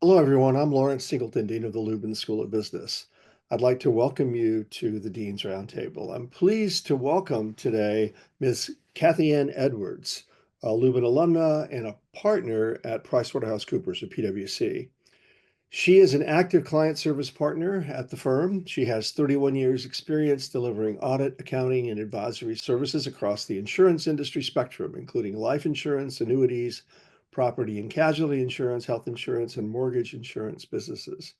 Hello, everyone. I'm Lawrence Singleton, Dean of the Lubin School of Business. I'd like to welcome you to the Dean's Roundtable. I'm pleased to welcome today Ms. Kathy Ann Edwards, a Lubin alumna and a partner at PricewaterhouseCoopers or PwC. She is an active client service partner at the firm. She has 31 years experience delivering audit, accounting, and advisory services across the insurance industry spectrum, including life insurance, annuities, property and casualty insurance, health insurance, and mortgage insurance businesses.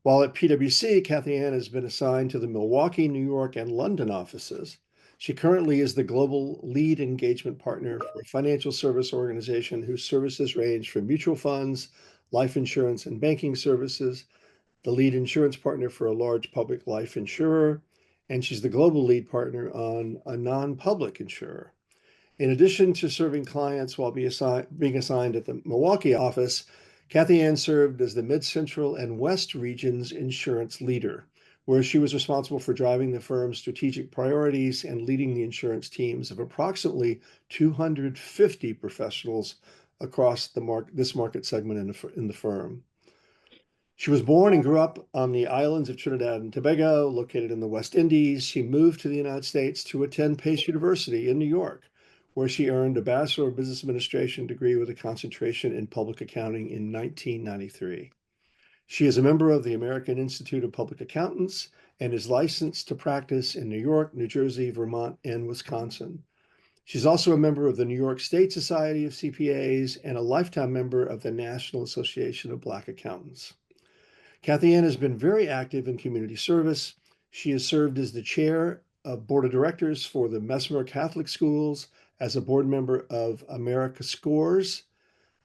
While at PwC, Kathy Ann has been assigned to the Milwaukee, New York, and London offices. She currently is the global lead engagement partner for a financial service organization whose services range from mutual funds, life insurance, and banking services, the lead insurance partner for a large public life insurer, and she's the global lead partner on a non-public insurer. In addition to serving clients while being assigned at the Milwaukee office, Kathy Ann served as the Mid-Central and West region's insurance leader, where she was responsible for driving the firm's strategic priorities and leading the insurance teams of approximately 250 professionals across this market segment in the firm. She was born and grew up on the islands of Trinidad and Tobago, located in the West Indies. She moved to the United States to attend Pace University in New York, where she earned a Bachelor of Business Administration degree with a concentration in public accounting in 1993. She is a member of the American Institute of Public Accountants and is licensed to practice in New York, New Jersey, Vermont, and Wisconsin. She's also a member of the New York State Society of CPAs and a lifetime member of the National Association of Black Accountants. Kathy Ann has been very active in community service. She has served as the chair of board of directors for the Mesmer Catholic Schools, as a board member of America Scores,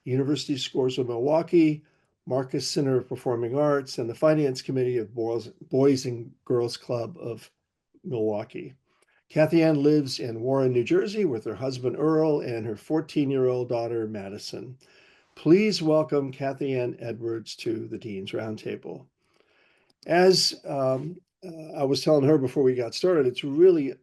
University Scores of Milwaukee, Marcus Center of Performing Arts, and the Finance Committee of Boys and Girls Club of Milwaukee. Kathy Ann lives in Warren, New Jersey with her husband Earl and her 14-year-old daughter Madison. Please welcome Kathy Ann Edwards to the Dean's Roundtable. As I was telling her before we got started, it's really,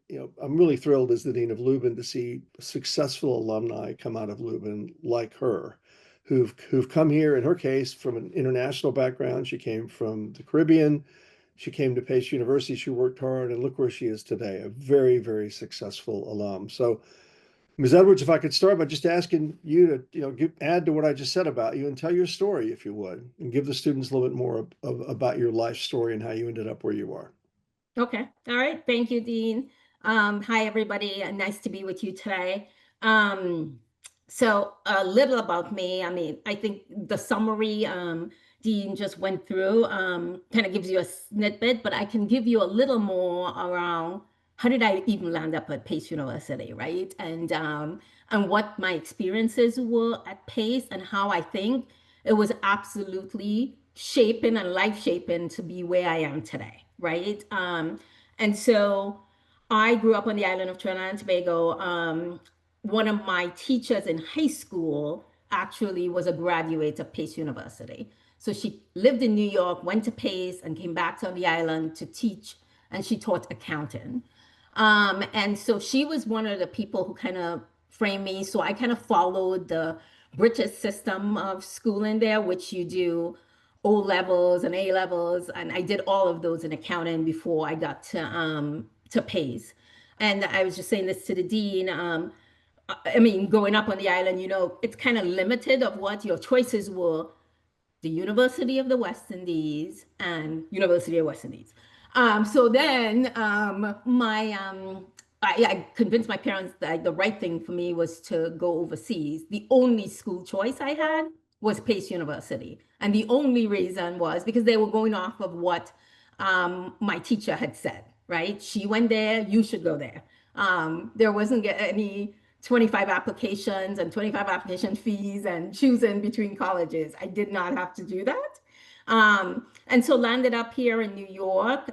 I'm really thrilled as the Dean of Lubin to see successful alumni come out of Lubin like her, who've come here, in her case, from an international background. She came from the Caribbean. She came to Pace University. She worked hard, and look where she is today, a very, very successful alum. So, Ms. Edwards, if I could start by just asking you to, add to what I just said about you and tell your story, if you would, and give the students a little bit more about your life story and how you ended up where you are. Okay. All right. Thank you, Dean. Hi, everybody. Nice to be with you today. So a little about me. I mean, I think the summary Dean just went through kind of gives you a snippet, but I can give you a little more around how did I even land up at Pace University, right? And what my experiences were at Pace and how I think it was absolutely shaping and life shaping to be where I am today, right? And so I grew up on the island of Trinidad and Tobago. One of my teachers in high school actually was a graduate of Pace University. So she lived in New York, went to Pace, and came back to the island to teach, and she taught accounting. And so she was one of the people who kind of framed me. So I kind of followed the British system of schooling there, which you do O levels and A levels, and I did all of those in accounting before I got to Pace. And I was just saying this to the dean. I mean, growing up on the island, it's kind of limited of what your choices were: the University of the West Indies and University of West Indies. So then I convinced my parents that the right thing for me was to go overseas. The only school choice I had was Pace University. And the only reason was because they were going off of what my teacher had said, right? She went there, you should go there. There wasn't any 25 applications and 25 application fees and choosing between colleges. I did not have to do that. And so landed up here in New York.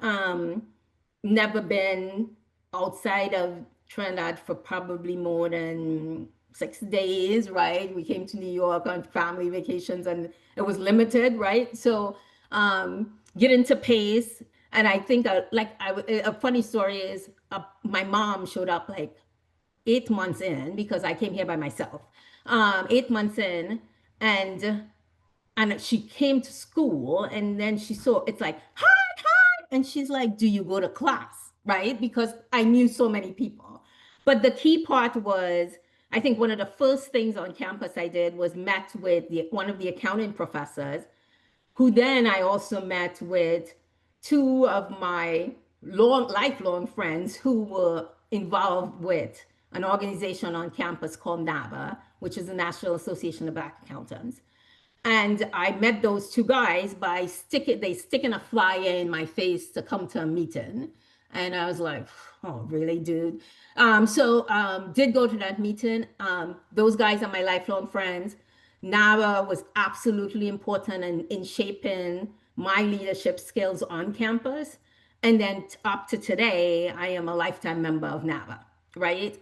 Never been outside of Trinidad for probably more than 6 days, right? We came to New York on family vacations and it was limited, right? So get into Pace. And I think a funny story is my mom showed up like 8 months in because I came here by myself. 8 months in, and And she came to school and then she saw it's like, hi. And she's like, do you go to class? Right? Because I knew so many people. But the key part was, I think one of the first things on campus I did was met with one of the accounting professors, who then I also met with two of my lifelong friends who were involved with an organization on campus called NABA, which is the National Association of Black Accountants. And I met those two guys by sticking a flyer in my face to come to a meeting. And I was like, oh, really, dude? Did go to that meeting. Those guys are my lifelong friends. NARA was absolutely important in shaping my leadership skills on campus. And then up to today, I am a lifetime member of NARA, right?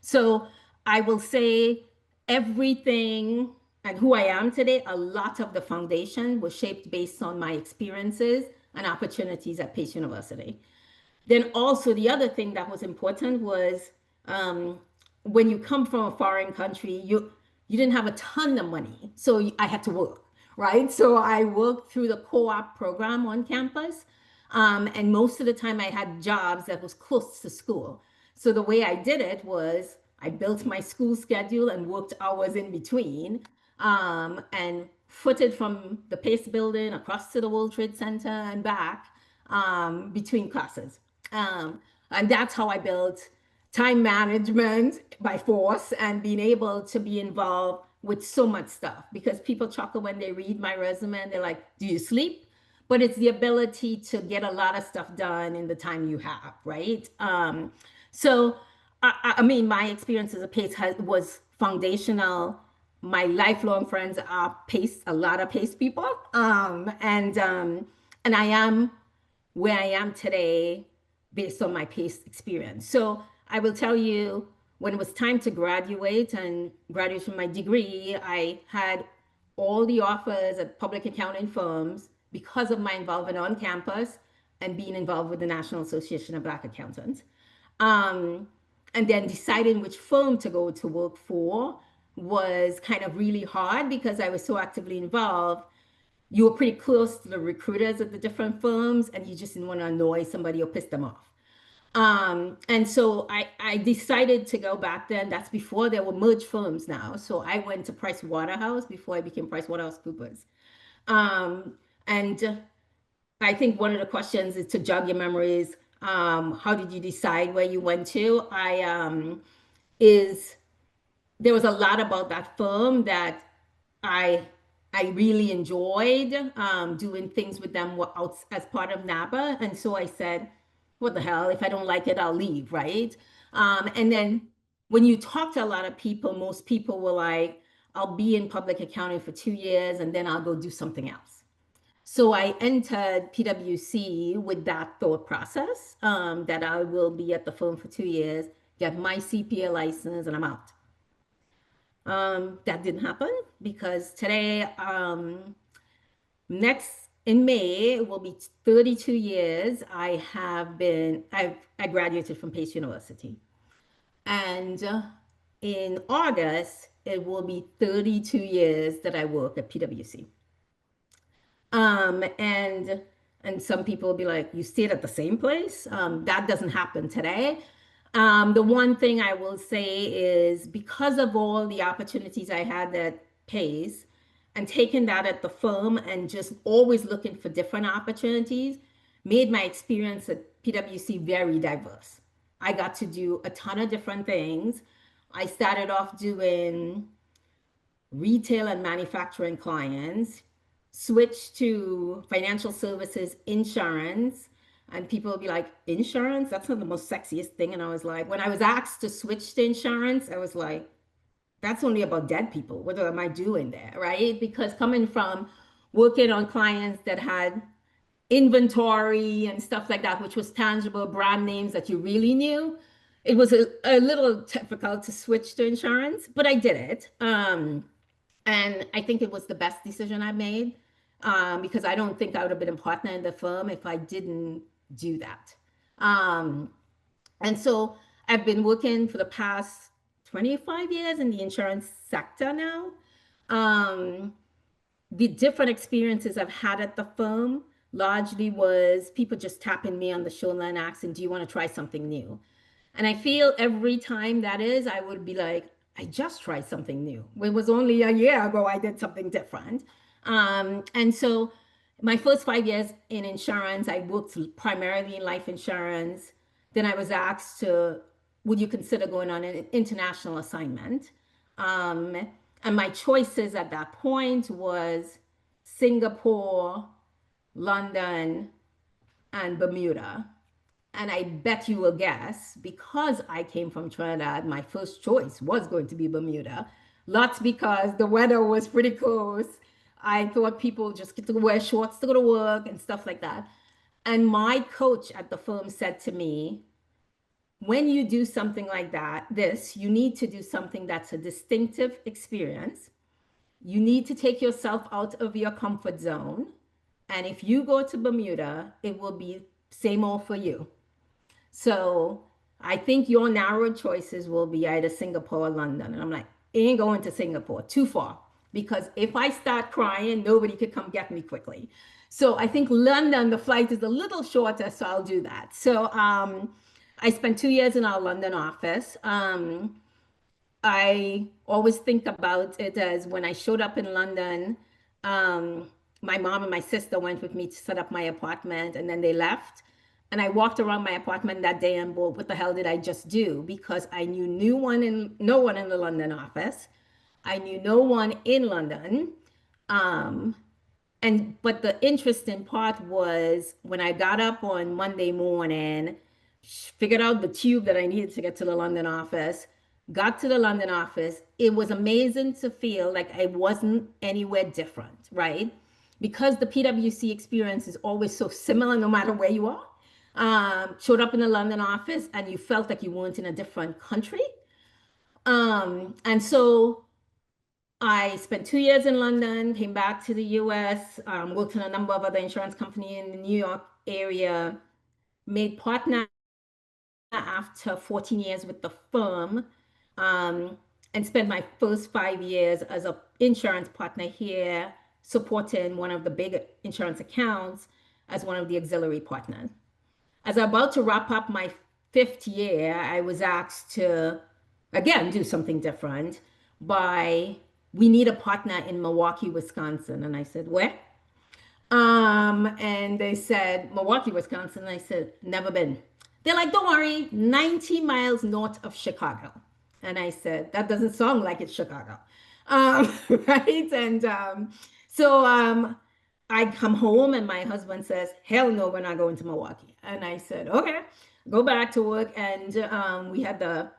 So I will say everything and who I am today, a lot of the foundation was shaped based on my experiences and opportunities at Pace University. Then also the other thing that was important was um, when you come from a foreign country, you didn't have a ton of money, so I had to work, right? So I worked through the co-op program on campus, and most of the time I had jobs that was close to school. So the way I did it was I built my school schedule and worked hours in between, and footed from the Pace building across to the World Trade Center and back between classes. And that's how I built time management by force and being able to be involved with so much stuff, because people chuckle when they read my resume and they're like, do you sleep? But it's the ability to get a lot of stuff done in the time you have, right? I mean, my experience as a PACE was foundational. My lifelong friends are PACE, a lot of PACE people. And I am where I am today based on my PACE experience. So I will tell you, when it was time to graduate and graduate from my degree, I had all the offers at public accounting firms because of my involvement on campus and being involved with the National Association of Black Accountants. Um, and then deciding which firm to go to work for was kind of really hard because I was so actively involved. You were pretty close to the recruiters at the different firms and you just didn't want to annoy somebody or piss them off. And so I decided to go back then. That's before there were merged firms now. So I went to Pricewaterhouse before I became PricewaterhouseCoopers. Um, and I think one of the questions is to jog your memories. How did you decide where you went to? Is there was a lot about that firm that I I really enjoyed doing things with them out as part of NAPA. And so I said, what the hell? If I don't like it, I'll leave, right? And then when you talk to a lot of people, most people were like, I'll be in public accounting for 2 years and then I'll go do something else. So I entered PwC with that thought process, that I will be at the firm for 2 years, get my CPA license, and I'm out. That didn't happen because today, next in May, it will be 32 years. I graduated from Pace University. And in August, it will be 32 years that I work at PwC. Um, and and some people will be like, you stayed at the same place? That doesn't happen today. The one thing I will say is because of all the opportunities I had at Pace and taking that at the firm and just always looking for different opportunities made my experience at PwC very diverse. I got to do a ton of different things. I started off doing retail and manufacturing clients, switched to financial services, insurance, and people will be like, insurance? That's not the most sexiest thing. And I was like, when I was asked to switch to insurance, I was like, that's only about dead people. What am I doing there? Right? Because coming from working on clients that had inventory and stuff like that, which was tangible brand names that you really knew, it was a little difficult to switch to insurance, but I did it. And I think it was the best decision I made, because I don't think I would have been a partner in the firm if I didn't do that. Um, and so I've been working for the past 25 years in the insurance sector now. Um, the different experiences I've had at the firm largely was people just tapping me on the shoulder and asking, do you want to try something new? And I feel every time that is, I would be like, I just tried something new. It was only a year ago I did something different. And so my first 5 years in insurance, I worked primarily in life insurance. Then I was asked to, would you consider going on an international assignment? Um, and my choices at that point was Singapore, London, and Bermuda. And I bet you will guess, because I came from Trinidad, my first choice was going to be Bermuda. Lots because the weather was pretty close. I thought people just get to wear shorts to go to work and stuff like that. And my coach at the firm said to me, when you do something like that, you need to do something that's a distinctive experience. You need to take yourself out of your comfort zone. And if you go to Bermuda, it will be same old for you. So I think your narrow choices will be either Singapore or London. And I'm like, ain't going to Singapore, too far. Because if I start crying, nobody could come get me quickly. So I think London, the flight is a little shorter, so I'll do that. So I spent 2 years in our London office. I always think about it as when I showed up in London, um, my mom and my sister went with me to set up my apartment and then they left. And I walked around my apartment that day and thought, what the hell did I just do? Because I knew no one in the London office. I knew no one in London. Um, but the interesting part was when I got up on Monday morning, figured out the tube that I needed to get to the London office, got to the London office. It was amazing to feel like I wasn't anywhere different, right? Because the PwC experience is always so similar no matter where you are. Showed up in the London office and you felt like you weren't in a different country. And so I spent 2 years in London, came back to the US, worked in a number of other insurance companies in the New York area, made partner after 14 years with the firm, um, and spent my first 5 years as an insurance partner here, supporting one of the big insurance accounts as one of the auxiliary partners. As I'm about to wrap up my 5th year, I was asked to, again, do something different by, we need a partner in Milwaukee, Wisconsin. And I said, where? And they said, Milwaukee, Wisconsin. And I said, never been. They're like, don't worry, 90 miles north of Chicago. And I said, that doesn't sound like it's Chicago. Right? And I come home and my husband says, hell no, we're not going to Milwaukee. And I said, okay, go back to work. And we had the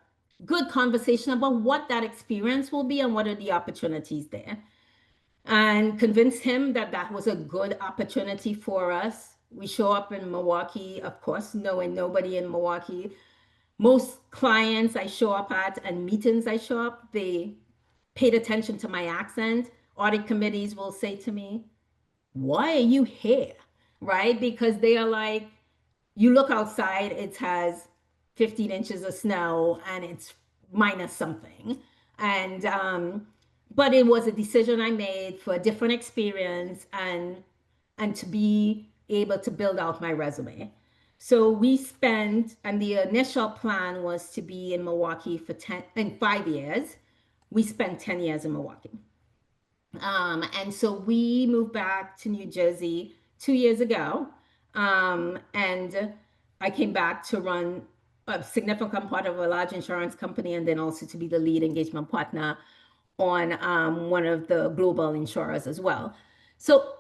good conversation about what that experience will be and what are the opportunities there. And convinced him that that was a good opportunity for us. We show up in Milwaukee, of course, knowing nobody in Milwaukee. Most clients I show up at and meetings I show up, they paid attention to my accent. Audit committees will say to me, why are you here? Right? Because they are like, you look outside, it has 15 inches of snow and it's minus something. But it was a decision I made for a different experience and to be able to build out my resume. So we spent, and the initial plan was to be in Milwaukee for 5 years. We spent 10 years in Milwaukee. And so we moved back to New Jersey 2 years ago. And I came back to run a significant part of a large insurance company and then also to be the lead engagement partner on one of the global insurers as well. So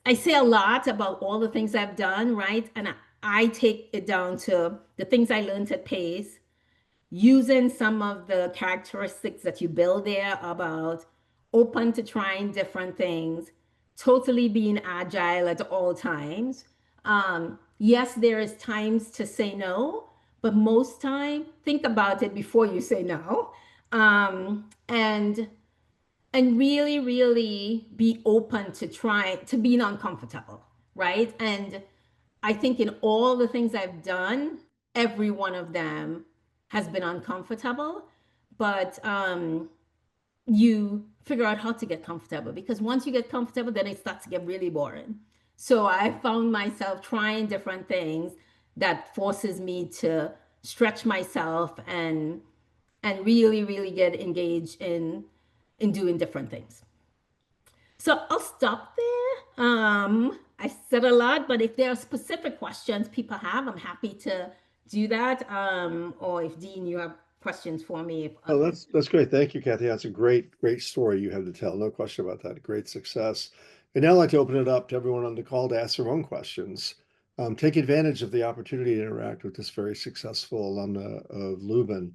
I say a lot about all the things I've done, right? And I take it down to the things I learned at Pace, using some of the characteristics that you build there about open to trying different things, totally being agile at all times. Yes, there is times to say no, but most time, think about it before you say no. And really, really be open to trying to being uncomfortable, right? And I think in all the things I've done, every one of them has been uncomfortable. But you figure out how to get comfortable, because once you get comfortable, then it starts to get really boring. So I found myself trying different things that forces me to stretch myself and really, really get engaged in doing different things. So I'll stop there. I said a lot, but if there are specific questions people have, I'm happy to do that. Or if Dean, you have questions for me. If, Oh, that's great. Thank you, Kathy. That's a great story you have to tell. No question about that. Great success. And now I'd like to open it up to everyone on the call to ask their own questions. Take advantage of the opportunity to interact with this very successful alumna of Lubin.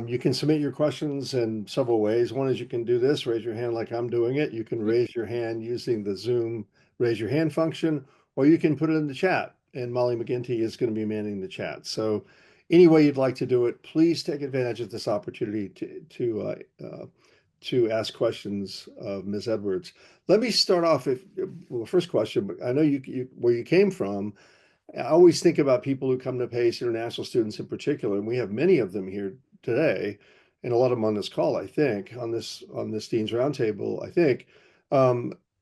You can submit your questions in several ways. One is you can do this, raise your hand like I'm doing it. You can raise your hand using the Zoom raise your hand function, or you can put it in the chat. And Molly McGinty is going to be manning the chat. So any way you'd like to do it, please take advantage of this opportunity to ask questions of Ms. Edwards. Let me start off well, the first question, but I know where you came from. I always think about people who come to PACE, international students in particular, and we have many of them here today, and a lot of them on this call, I think, on this Dean's Roundtable, I think.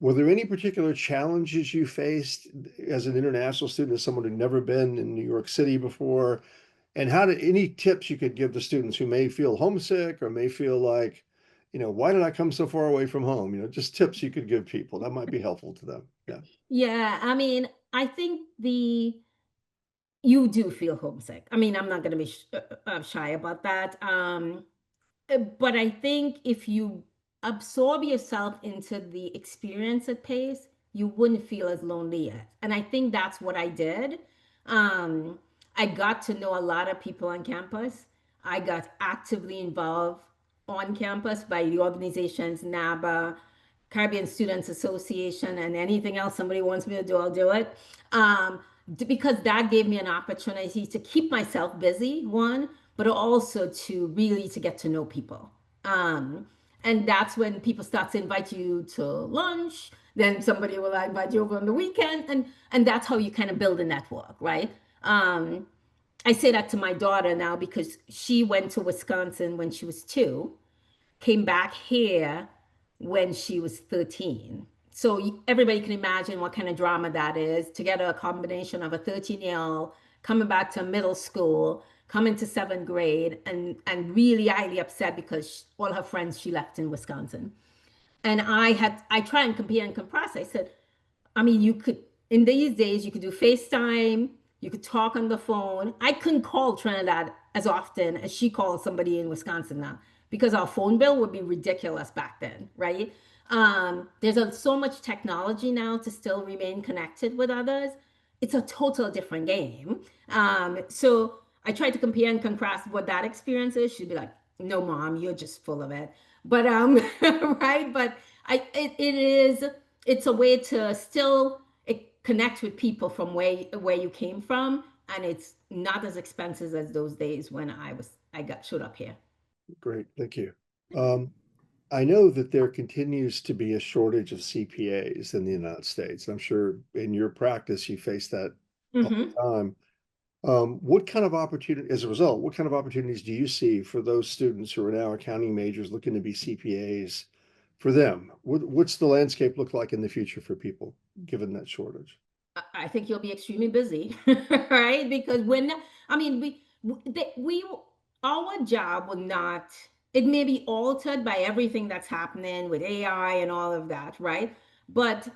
Were there any particular challenges you faced as an international student, as someone who'd never been in New York City before? And any tips you could give to students who may feel homesick or may feel like, why did I come so far away from home? Just tips you could give people that might be helpful to them. Yeah. yeah, I mean, I think you do feel homesick. I mean, I'm not going to be shy about that. But I think if you absorb yourself into the experience at Pace, you wouldn't feel as lonely yet. And I think that's what I did. Um, I got to know a lot of people on campus. I got actively involved on campus by the organizations NABA, Caribbean Students Association, and anything else somebody wants me to do, I'll do it. Because that gave me an opportunity to keep myself busy, one, but also to really to get to know people. Um, and that's when people start to invite you to lunch. Then somebody will invite you over on the weekend, and that's how you kind of build a network, right? I say that to my daughter now because she went to Wisconsin when she was 2, came back here when she was 13. So everybody can imagine what kind of drama that is to get a combination of a 13-year-old coming back to middle school, coming to 7th grade, and really highly upset because all her friends she left in Wisconsin. And I try and compare and contrast. I said, I mean, you could, in these days, you could do FaceTime, you could talk on the phone. I couldn't call Trinidad as often as she calls somebody in Wisconsin now because our phone bill would be ridiculous back then, right? There's so much technology now to still remain connected with others. It's a total different game. So I tried to compare and contrast what that experience is. She'd be like, "No, mom, you're just full of it." But right, but it is it's a way to still connect with people from where you came from, and it's not as expensive as those days when I got showed up here. Great. Thank you. Um, I know that there continues to be a shortage of CPAs in the United States. I'm sure in your practice you face that all Hmm. the time. What kind of opportunity, as a result, what kind of opportunities do you see for those students who are now accounting majors looking to be CPAs for them? What's the landscape look like in the future for people, given that shortage? I think you'll be extremely busy, right? Because when I mean we our job will not. It may be altered by everything that's happening with AI and all of that, right? But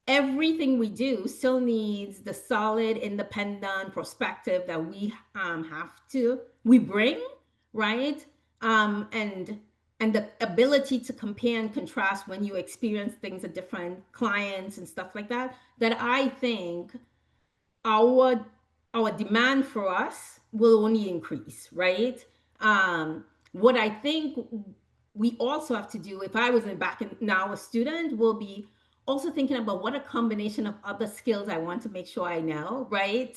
everything we do still needs the solid independent perspective that we bring, right? Um and and the ability to compare and contrast when you experience things at different clients and stuff like that, that I think our our demand for us will only increase, right? What I think we also have to do, if I was back in now a student, will be also thinking about what a combination of other skills I want to make sure I know, right?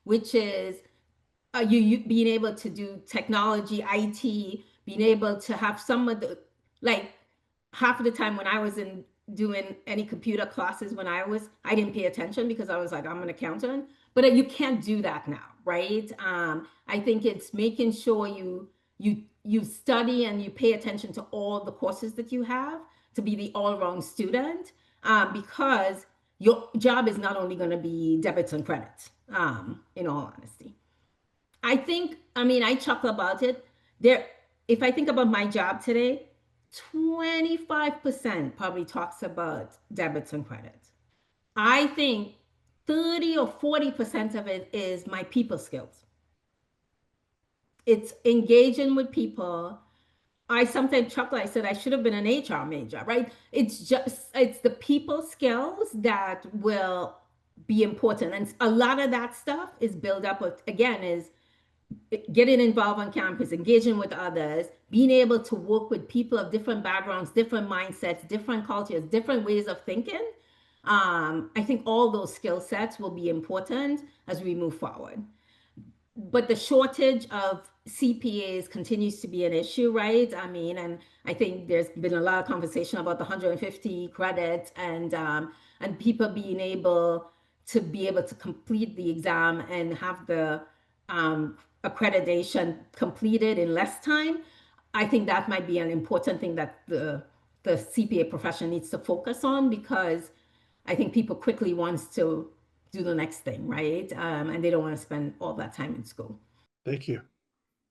Which is you being able to do technology, IT, being able to have some of the, like, half of the time when I was in doing any computer classes when I didn't pay attention because I was like, I'm an accountant. But you can't do that now, right? I think it's making sure you study and you pay attention to all the courses that you have to be the all-round student, because your job is not only going to be debits and credits, in all honesty. I mean, I chuckle about it. There, if I think about my job today, 25% probably talks about debits and credits. I think 30 or 40% of it is my people skills. It's engaging with people. I sometimes chuckle. I said I should have been an HR major, right? It's the people skills that will be important. And a lot of that stuff is built up with, again, is getting involved on campus, engaging with others, being able to work with people of different backgrounds, different mindsets, different cultures, different ways of thinking. I think all those skill sets will be important as we move forward. But the shortage of CPAs continues to be an issue, right? I mean, and I think there's been a lot of conversation about the 150 credits and people being able to complete the exam and have the accreditation completed in less time. I think that might be an important thing that the CPA profession needs to focus on, because I think people quickly wants to do the next thing, right? And they don't want to spend all that time in school. Thank you.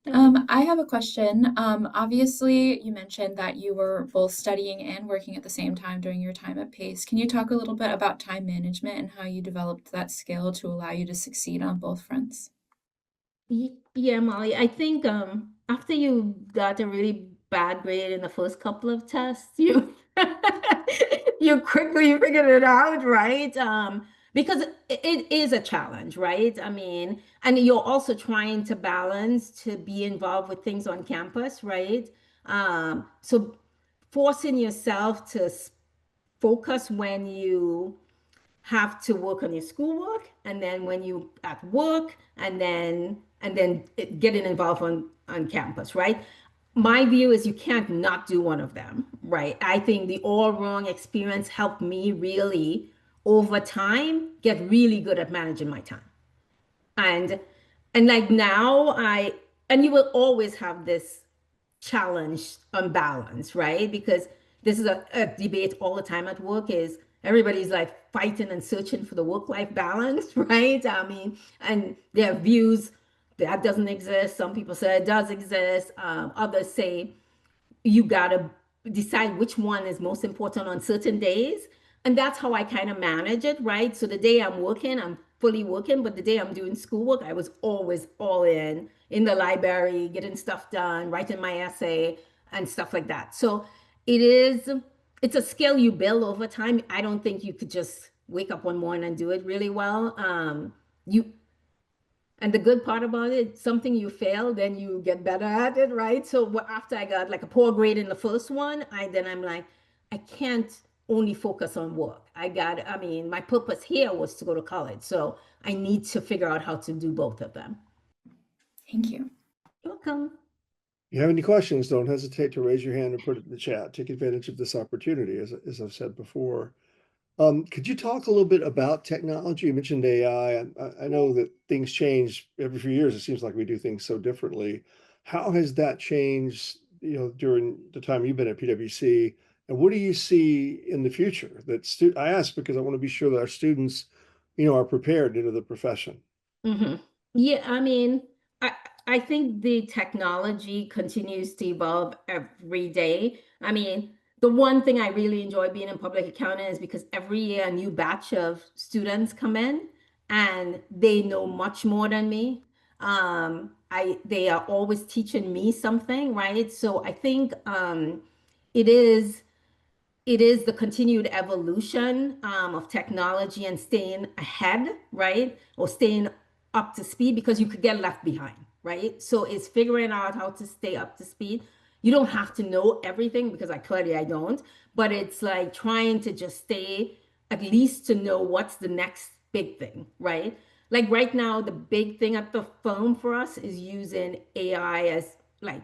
I have a question. Obviously, you mentioned that you were both studying and working at the same time during your time at Pace. Can you talk a little bit about time management and how you developed that skill to allow you to succeed on both fronts? Yeah, Molly, I think after you got a really bad grade in the first couple of tests, you you quickly figured it out, right? Because it is a challenge, right? I mean, and you're also trying to balance to be involved with things on campus, right? So forcing yourself to focus when you have to work on your schoolwork, and then when you at work, and then getting involved on campus, right? My view is you can't not do one of them, right? I think the all wrong experience helped me really over time get really good at managing my time. And like now and you will always have this challenge on balance, right? Because this is a debate all the time at work, is everybody's like fighting and searching for the work-life balance, right? I mean, and their views that doesn't exist. Some people say it does exist. Others say you got to decide which one is most important on certain days. And that's how I kind of manage it, right? So the day I'm working, I'm fully working, but the day I'm doing schoolwork, I was always all in the library, getting stuff done, writing my essay and stuff like that. So it's a skill you build over time. I don't think you could just wake up one morning and do it really well. And the good part about it, something you fail, then you get better at it, right? So after I got like a poor grade in the first one, I'm like, I can't only focus on work. I mean, my purpose here was to go to college. So I need to figure out how to do both of them. Thank you. You're welcome. If you have any questions, don't hesitate to raise your hand and put it in the chat. Take advantage of this opportunity, as I've said before. Could you talk a little bit about technology? You mentioned AI. I know that things change every few years. It seems like we do things so differently. How has that changed, during the time you've been at PwC? And what do you see in the future? I ask because I want to be sure that our students, are prepared into the profession. Mm-hmm. Yeah, I mean, I think the technology continues to evolve every day. I mean, the one thing I really enjoy being in public accounting is because every year a new batch of students come in and they know much more than me. They are always teaching me something, right? So I think it is it is the continued evolution of technology and staying ahead, right? Or staying up to speed, because you could get left behind, right? So it's figuring out how to stay up to speed. You don't have to know everything, because I don't, but it's like trying to just stay at least to know what's the next big thing, right? Like right now, the big thing at the firm for us is using AI as like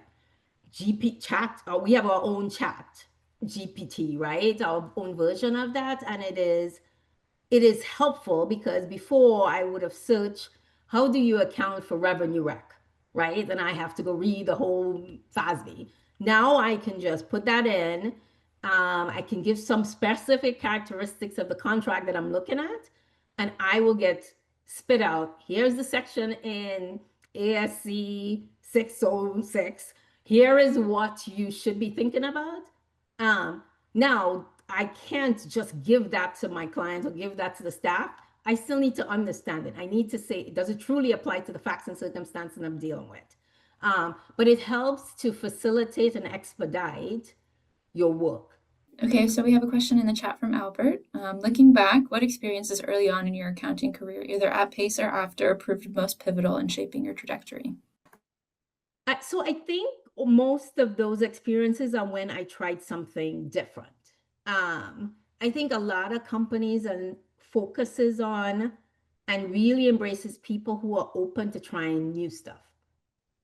GP chat. We have our own chat GPT, right? Our own version of that. And it is helpful, because before I would have searched, how do you account for revenue rec? right? And I have to go read the whole FASB. Now I can just put that in. I can give some specific characteristics of the contract that I'm looking at, and I will get spit out. Here's the section in ASC 606. Here is what you should be thinking about. Now, I can't just give that to my clients or give that to the staff. I still need to understand it. I need to say, does it truly apply to the facts and circumstances I'm dealing with? But it helps to facilitate and expedite your work. Okay, so we have a question in the chat from Albert. Looking back, what experiences early on in your accounting career, either at Pace or after, proved most pivotal in shaping your trajectory? So I think most of those experiences are when I tried something different. I think a lot of companies and focuses on and really embraces people who are open to trying new stuff.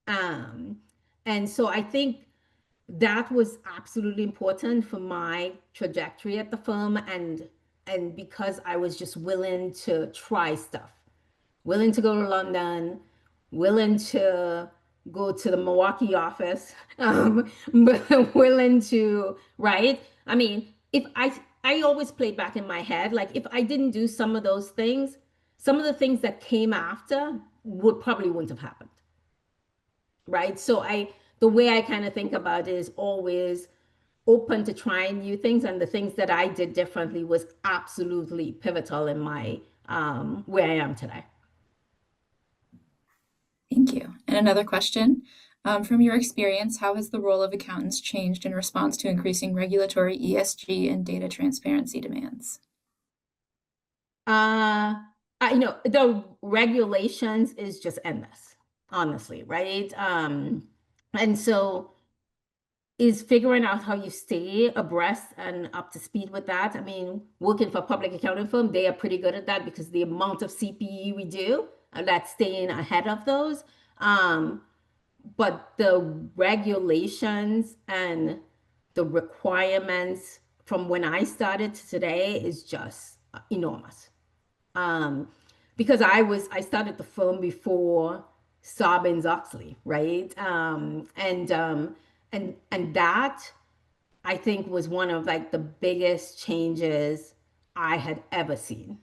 And so I think that was absolutely important for my trajectory at the firm, and because I was just willing to try stuff, willing to go to London, willing to go to the Milwaukee office, but willing to, right? I mean, if I always played back in my head, like if I didn't do some of those things, some of the things that came after wouldn't have happened, right? So the way I kind of think about it is always open to trying new things, and the things that I did differently was absolutely pivotal in my where I am today. Thank you. And another question. From your experience, how has the role of accountants changed in response to increasing regulatory ESG and data transparency demands? The regulations is just endless, honestly, right? And so is figuring out how you stay abreast and up to speed with that. I mean, working for a public accounting firm, they are pretty good at that because the amount of CPE we do, that's staying ahead of those. But the regulations and the requirements from when I started to today is just enormous. Because I started the firm before Sarbanes-Oxley, right? And that I think was one of like the biggest changes I had ever seen.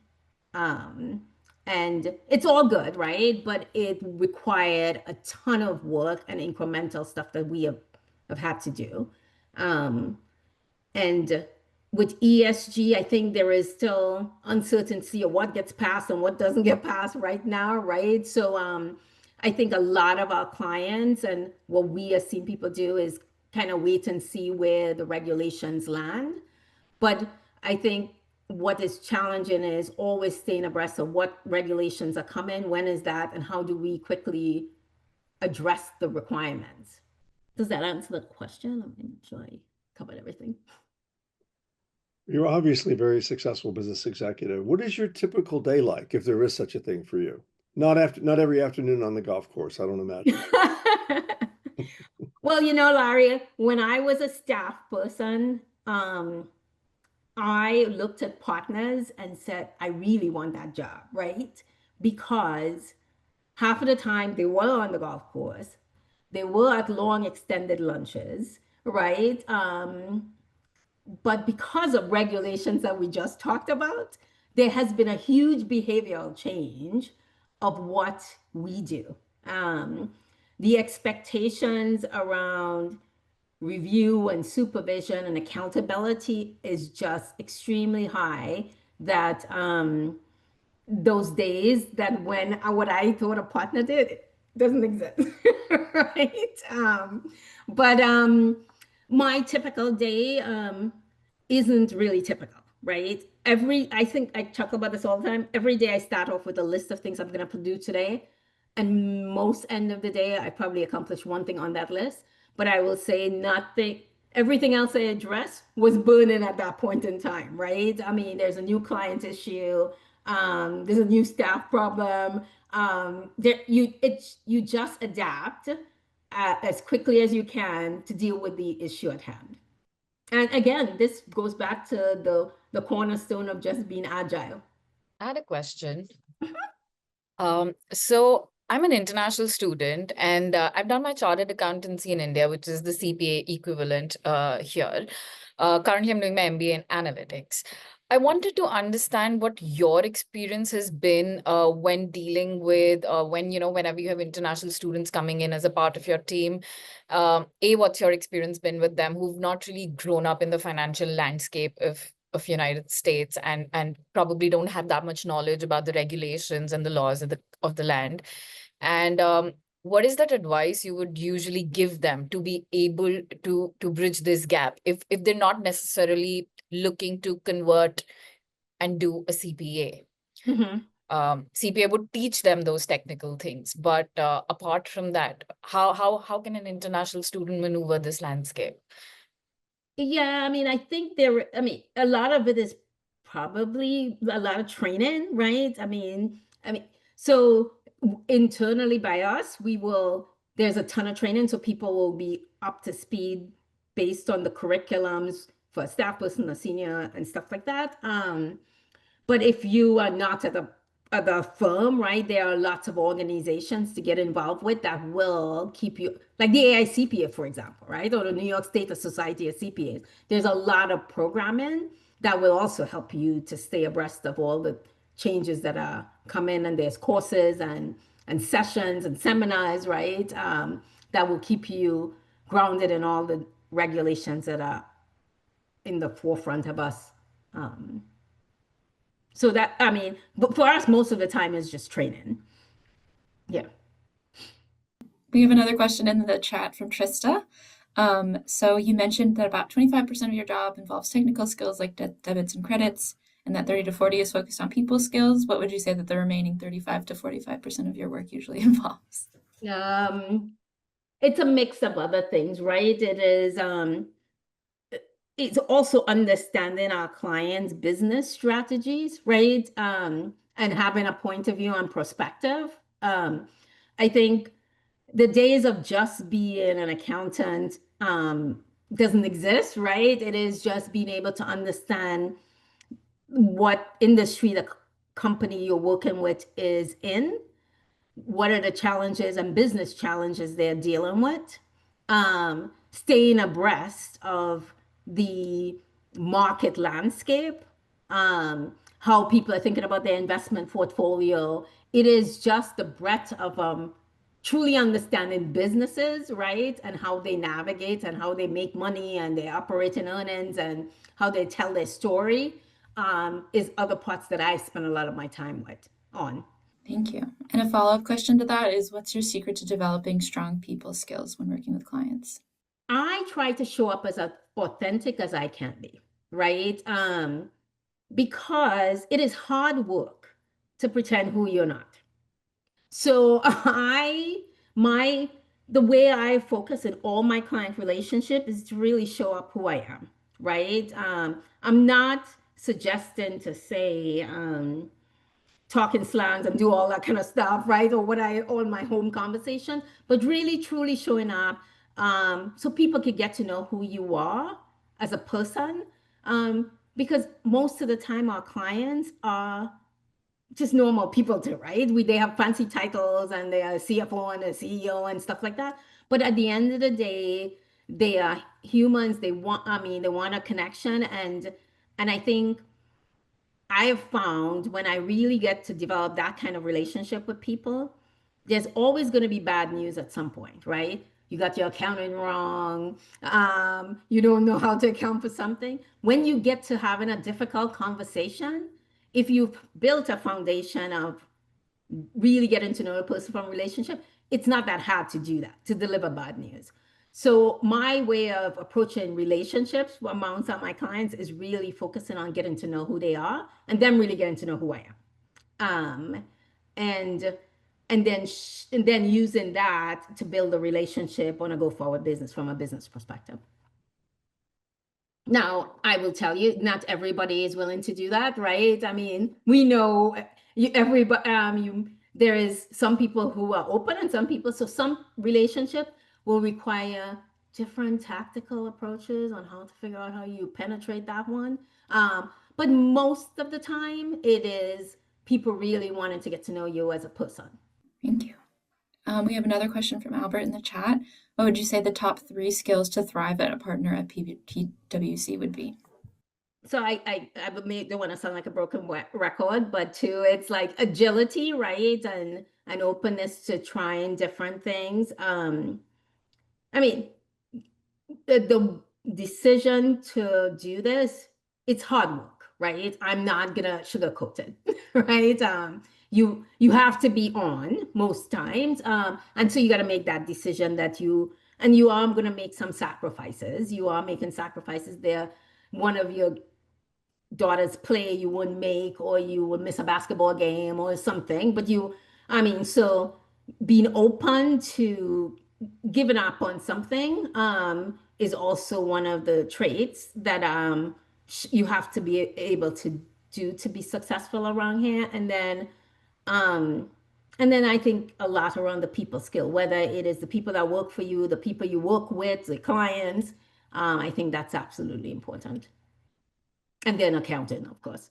And it's all good, right? But it required a ton of work and incremental stuff that we have had to do. And with ESG, I think there is still uncertainty of what gets passed and what doesn't get passed right now, right? So I think a lot of our clients and what we as seen people do is kind of wait and see where the regulations land. But I think what is challenging is always staying abreast of what regulations are coming, when is that, and how do we quickly address the requirements. Does that answer the question? I'm sure I covered everything. You're obviously a very successful business executive. What is your typical day like, if there is such a thing for you? Not every afternoon on the golf course, I don't imagine. Well, Larry, when I was a staff person, I looked at partners and said, I really want that job, right? Because half of the time they were on the golf course, they were at long extended lunches, right? But because of regulations that we just talked about, there has been a huge behavioral change of what we do. The expectations around review and supervision and accountability is just extremely high, that those days that when what I thought a partner did doesn't exist, right? But my typical day isn't really typical, right? I think I talk about this all the time. Every day I start off with a list of things I'm going to do today. And most end of the day, I probably accomplish one thing on that list. But I will say everything else I address was burning at that point in time, right? I mean, there's a new client issue. There's a new staff problem. You just adapt as quickly as you can to deal with the issue at hand. And again, this goes back to the cornerstone of just being agile. I had a question. So I'm an international student, and I've done my chartered accountancy in India, which is the CPA equivalent here. Currently, I'm doing my MBA in analytics. I wanted to understand what your experience has been when dealing with whenever you have international students coming in as a part of your team. What's your experience been with them who've not really grown up in the financial landscape of United States and probably don't have that much knowledge about the regulations and the laws of the land. And what is that advice you would usually give them to be able to bridge this gap if they're not necessarily looking to convert and do a CPA? Mhm. CPA would teach them those technical things, but apart from that, how can an international student maneuver this landscape? Yeah, I mean, I think a lot of it is probably a lot of training, right? So internally by us, there's a ton of training, so people will be up to speed based on the curriculums for a staff person, a senior, and stuff like that. But if you are not at the firm, right, there are lots of organizations to get involved with that will keep you, like the AICPA, for example, right, or the New York State Society of CPAs. There's a lot of programming that will also help you to stay abreast of all the changes that are coming, and there's courses and sessions and seminars, right, that will keep you grounded in all the regulations that are in the forefront of us. So that, I mean, but for us, most of the time is just training. Yeah. We have another question in the chat from Trista. So you mentioned that about 25% of your job involves technical skills like debits and credits, and that 30 to 40 is focused on people skills. What would you say that the remaining 35 to 45% of your work usually involves? It's a mix of other things, right? It's also understanding our clients' business strategies, right? And having a point of view and perspective. I think the days of just being an accountant doesn't exist, right? It is just being able to understand what industry the company you're working with is in, what are the challenges and business challenges they're dealing with, staying abreast of the market landscape, how people are thinking about their investment portfolio. It is just the breadth of truly understanding businesses, right? And how they navigate and how they make money and their operating earnings and how they tell their story, is other parts that I spend a lot of my time on. Thank you. And a follow-up question to that is, what's your secret to developing strong people skills when working with clients? I try to show up as authentic as I can be, right? Because it is hard work to pretend who you're not. So the way I focus in all my client relationship is to really show up who I am, right? I'm not suggesting to say, talking slangs and do all that kind of stuff, right? Or all my home conversation, but really truly showing up, so people could get to know who you are as a person. Because most of the time our clients are just normal people too, right? They have fancy titles and they are a CFO and a CEO and stuff like that. But at the end of the day, they are humans. They want a connection. And I think I have found when I really get to develop that kind of relationship with people, there's always going to be bad news at some point, right? You got your accounting wrong. You don't know how to account for something. When you get to having a difficult conversation, if you've built a foundation of really getting to know a person from a relationship, it's not that hard to do that, to deliver bad news. So my way of approaching relationships amongst my clients is really focusing on getting to know who they are and them really getting to know who I am. And then using that to build a relationship on a go forward business from a business perspective. Now, I will tell you, not everybody is willing to do that, right? I mean, we know there is some people who are open and some people, so some relationship will require different tactical approaches on how to figure out how you penetrate that one. But most of the time, it is people really wanting to get to know you as a person. Thank you. We have another question from Albert in the chat. What would you say the top 3 skills to thrive at a partner at PwC would be? So I don't want to sound like a broken record, but too, it's like agility, right? And openness to trying different things. I mean, the decision to do this, it's hard work, right? I'm not gonna sugarcoat it, right? You have to be on most times, and so you got to make that decision that you are going to make some sacrifices. You are making sacrifices there. One of your daughter's play you wouldn't make, or you would miss a basketball game or something, but so being open to giving up on something is also one of the traits that you have to be able to do to be successful around here. And then I think a lot around the people skill, whether it is the people that work for you, the people you work with, the clients. I think that's absolutely important. And then accounting, of course.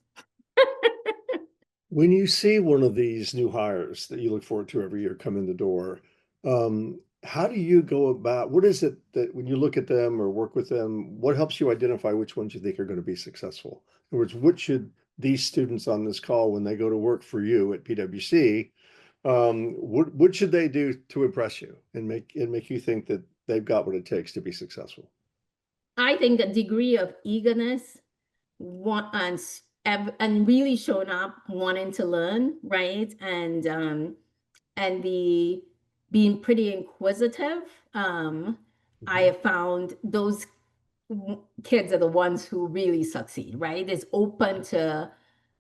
When you see one of these new hires that you look forward to every year come in the door, how do you go about, what is it that when you look at them or work with them, what helps you identify which ones you think are going to be successful? In other words, what should these students on this call, when they go to work for you at PwC, what should they do to impress you and make you think that they've got what it takes to be successful? I think a degree of eagerness, and really showing up, wanting to learn, right? And the being pretty inquisitive. I have found those kids are the ones who really succeed, right? Is open to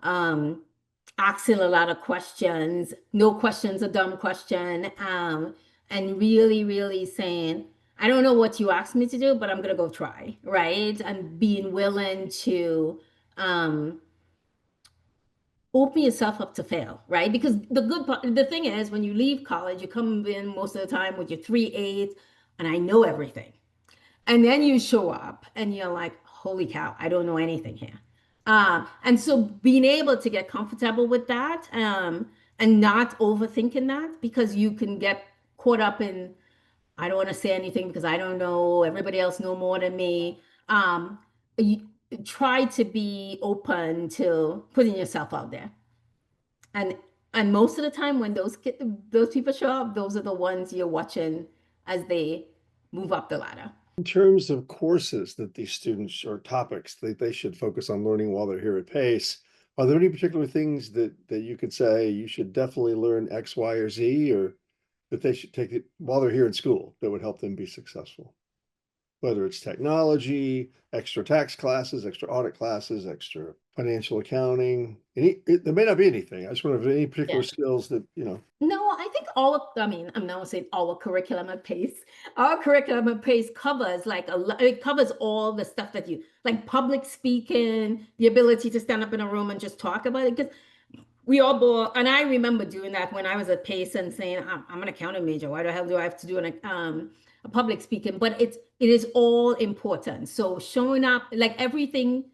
asking a lot of questions. No question's a dumb question. And really, really saying, I don't know what you asked me to do, but I'm gonna go try, right? And being willing to open yourself up to fail, right? Because the thing is, when you leave college, you come in most of the time with your 3.8, and I know everything. And then you show up and you're like, holy cow, I don't know anything here. And so being able to get comfortable with that, and not overthinking that, because you can get caught up in, I don't want to say anything because I don't know, everybody else know more than me. You try to be open to putting yourself out there. And most of the time when those people show up, those are the ones you're watching as they move up the ladder. In terms of courses that these students or topics that they should focus on learning while they're here at PACE, are there any particular things that you could say you should definitely learn X, Y, or Z, or that they should take it while they're here in school that would help them be successful? Whether it's technology, extra tax classes, extra audit classes, extra financial accounting, there may not be anything. I just wonder if there are any particular skills that, No, I think I'm not saying our curriculum at PACE. Our curriculum at PACE covers it covers all the stuff that you, like public speaking, the ability to stand up in a room and just talk about it. Because we all bore, and I remember doing that when I was at PACE and saying, I'm an accounting major. Why the hell do I have to do a public speaking? But it is all important. So showing up, like everything,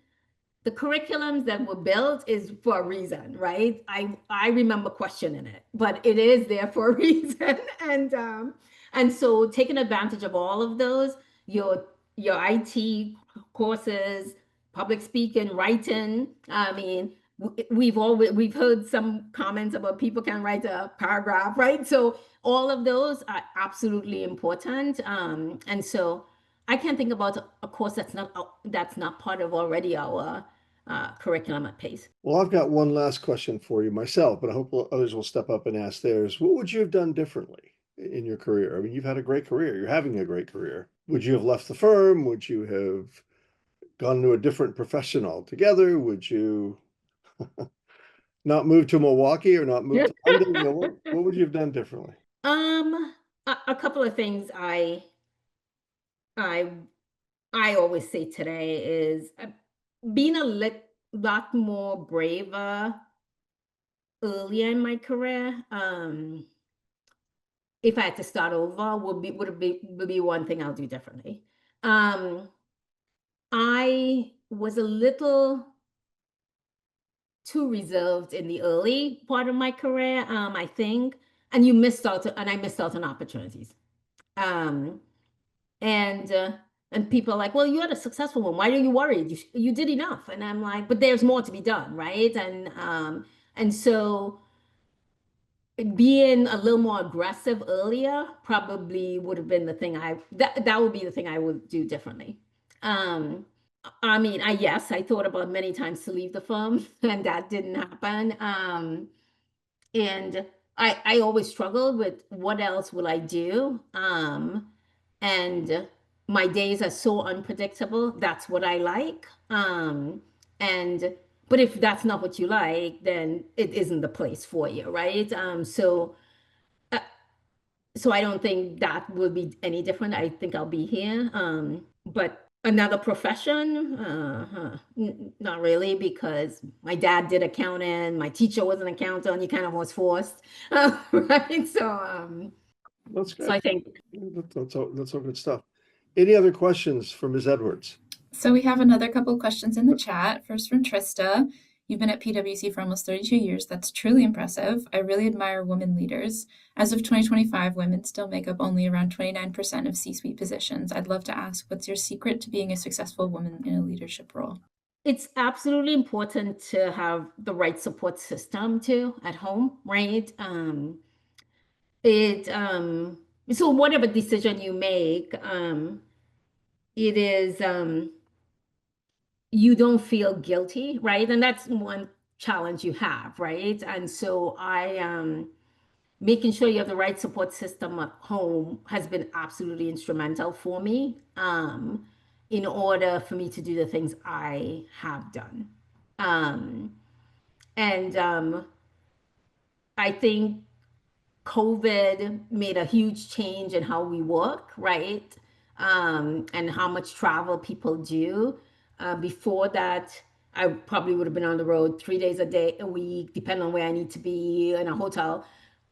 the curriculums that were built is for a reason, right? I remember questioning it, but it is there for a reason. And so taking advantage of all of those, your IT courses, public speaking, writing. I mean, we've heard some comments about people can write a paragraph, right? So all of those are absolutely important. And so I can't think about a course that's not part of already our curriculum at PACE. Well, I've got one last question for you myself, but I hope others will step up and ask theirs. What would you have done differently in your career? I mean, you've had a great career. You're having a great career. Would you have left the firm? Would you have gone to a different profession altogether? Would you not move to Milwaukee or not move to London? You know, what would you have done differently? A couple of things I always say today is being a lot more braver earlier in my career. If I had to start over, would be one thing I'll do differently. I was a little too reserved in the early part of my career, I think. and you missed out, and I missed out on opportunities. And people are like, well, you had a successful one. Why are you worried? You did enough. And I'm like, but there's more to be done, right? And so being a little more aggressive earlier probably would have been the thing that would be the thing I would do differently. I mean, yes, I thought about many times to leave the firm, and that didn't happen. And I always struggled with what else will I do? And my days are so unpredictable. That's what I like. But if that's not what you like, then it isn't the place for you, right? So I don't think that will be any different. I think I'll be here. But another profession, not really, because my dad did accounting, my teacher was an accountant, you kind of was forced, right? So That's good. so I think That's all good stuff. Any other questions for Ms. Edwards? So we have another couple questions in the chat. First from Trista. You've been at PwC for almost 32 years. That's truly impressive. I really admire women leaders. As of 2025, women still make up only around 29% of C-suite positions. I'd love to ask, what's your secret to being a successful woman in a leadership role? it's absolutely important to have the right support system too at home, right? So whatever decision you make, it is you don't feel guilty, right? And that's one challenge you have, right? And so making sure you have the right support system at home has been absolutely instrumental for me, in order for me to do the things I have done. I think COVID made a huge change in how we work, right? And how much travel people do. Before that, I probably would have been on the road 3 days a week, depending on where I need to be in a hotel.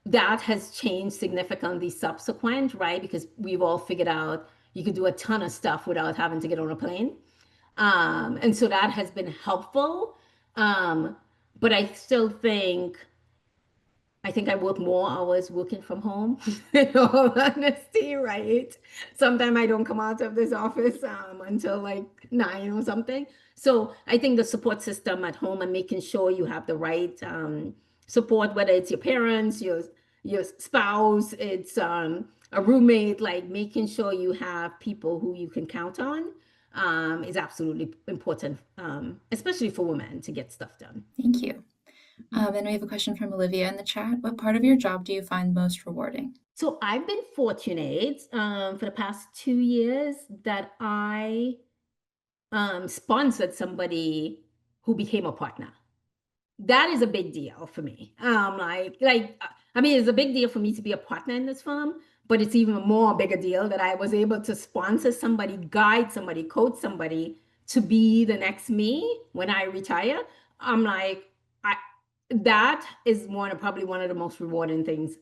That has changed significantly subsequent, right? Because we've all figured out you can do a ton of stuff without having to get on a plane. And so that has been helpful. But I still think I work more hours working from home, in all honesty, right? Sometimes I don't come out of this office until like 9 or something. So I think the support system at home and making sure you have the right support, whether it's your parents, your spouse, it's a roommate, like making sure you have people who you can count on is absolutely important, especially for women to get stuff done. Thank you. And we have a question from Olivia in the chat. What part of your job do you find most rewarding? So I've been fortunate for the past 2 years that I sponsored somebody who became a partner. That is a big deal for me. It's a big deal for me to be a partner in this firm, but it's even more bigger deal that I was able to sponsor somebody, guide somebody, coach somebody to be the next me when I retire. That is probably one of the most rewarding things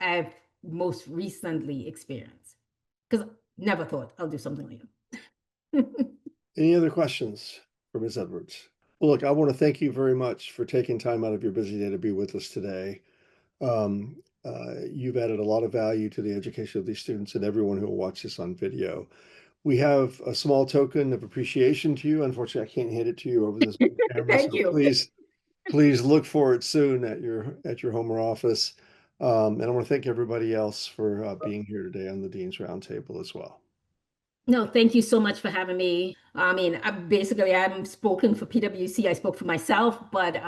I've most recently experienced, because never thought I'll do something like that. Any other questions for Ms. Edwards? Well, look, I want to thank you very much for taking time out of your busy day to be with us today. You've added a lot of value to the education of these students and everyone who will watch this on video. We have a small token of appreciation to you. Unfortunately, I can't hand it to you over this camera. Thank you. Please look for it soon at your home or office. And I want to thank everybody else for being here today on the Dean's Roundtable as well. No, thank you so much for having me. I mean, I haven't spoken for PwC, I spoke for myself, but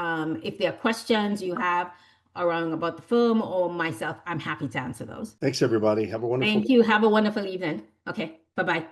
if there are questions you have around about the firm or myself, I'm happy to answer those. Thanks, everybody. Have a wonderful Thank you. Have a wonderful evening. Okay, bye-bye.